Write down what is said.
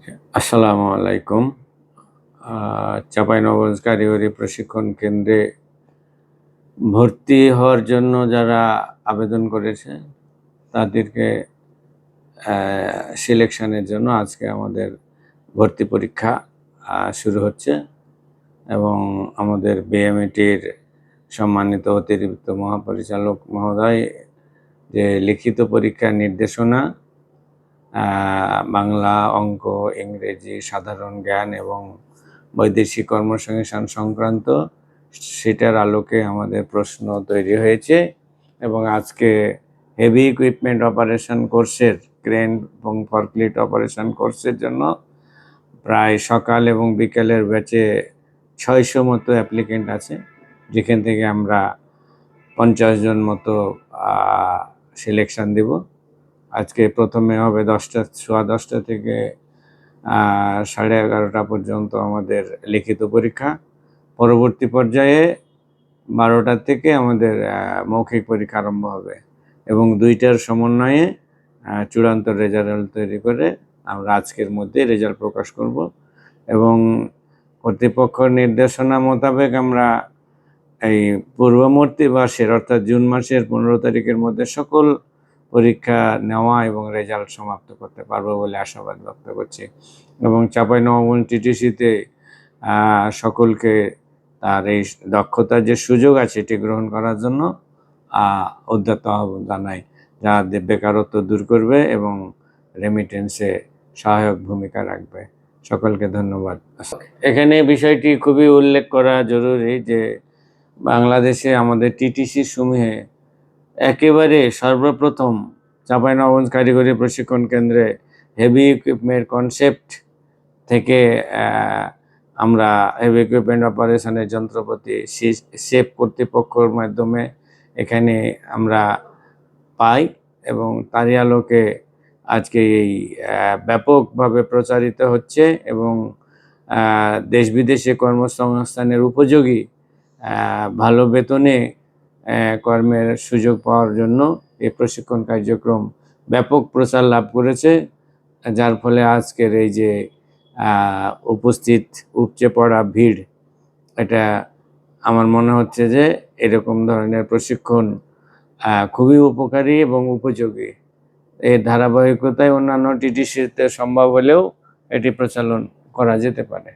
আসসালামু আলাইকুম। চাঁপাইনবাবগঞ্জ কারিগরি প্রশিক্ষণ কেন্দ্রে ভর্তি হওয়ার জন্য যারা আবেদন করেছে তাদেরকে সিলেকশনের জন্য আজকে আমাদের ভর্তি পরীক্ষা শুরু হচ্ছে এবং আমাদের বিএমইটির সম্মানিত অতিরিক্ত মহাপরিচালক মহোদয় যে লিখিত পরীক্ষার নির্দেশনা বাংলা, অঙ্ক, ইংরেজি, সাধারণ জ্ঞান এবং বৈদেশিক কর্মসংস্থান সংক্রান্ত সেটার আলোকে আমাদের প্রশ্ন তৈরি হয়েছে এবং আজকে হেভি ইকুইপমেন্ট অপারেশন কোর্সের ক্রেন এবং ফরক্লিফট অপারেশন কোর্সের জন্য প্রায় সকাল এবং বিকেলের ব্যাচে 600 মতো অ্যাপ্লিকেন্ট আছে, যেখান থেকে আমরা 50 জন মতো সিলেকশন দেব। আজকে প্রথমে হবে 10টা থেকে 11:30 পর্যন্ত আমাদের লিখিত পরীক্ষা। পরবর্তী পর্যায়ে 12টা থেকে আমাদের মৌখিক পরীক্ষা আরম্ভ হবে এবং 2টার সমন্বয়ে চূড়ান্ত রেজাল্ট তৈরি করে আমরা আজকের মধ্যে রেজাল্ট প্রকাশ করব এবং কর্তৃপক্ষ নির্দেশনা মোতাবেক আমরা এই পূর্ববর্তী মাসের অর্থাৎ জুন মাসের 15 তারিখের মধ্যে সকল পরীক্ষা নেওয়া এবং রেজাল্ট সমাপ্ত করতে পারবো বলে আশাবাদ ব্যক্ত করছি এবং চাঁপাইনবাবগঞ্জ টিটিসিতে সকলকে তার এই দক্ষতার যে সুযোগ আছে এটি গ্রহণ করার জন্য উদ্যত আহ্বান জানাই, যা বেকারত্ব দূর করবে এবং রেমিটেন্সে সহায়ক ভূমিকা রাখবে। সকলকে ধন্যবাদ। এখানে বিষয়টি খুবই উল্লেখ করা জরুরি যে বাংলাদেশে আমাদের টিটিসি সমূহে একেবারে সর্বপ্রথম চাঁপাইনবাবগঞ্জ কারিগরি প্রশিক্ষণ কেন্দ্রে হেভি ইকুইপমেন্ট কনসেপ্ট থেকে আমরা হেভি ইকুইপমেন্ট অপারেশনের যন্ত্রপাতি শেপ কর্তৃপক্ষের মাধ্যমে এখানে আমরা পাই এবং তারই আলোকে আজকে এই ব্যাপকভাবে প্রচারিত হচ্ছে এবং দেশ বিদেশে কর্মসংস্থানের উপযোগী ভালো বেতনে কর্মের সুযোগ পাওয়ার জন্য এই প্রশিক্ষণ কার্যক্রম ব্যাপক প্রচার লাভ করেছে, যার ফলে আজকের এই যে উপস্থিত উপচে পড়া ভিড়, এটা আমার মনে হচ্ছে যে এরকম ধরনের প্রশিক্ষণ খুবই উপকারী এবং উপযোগী। এর ধারাবাহিকতায় অন্যান্য টিটিসিতে সম্ভব হলেও এটি প্রচলন করা যেতে পারে।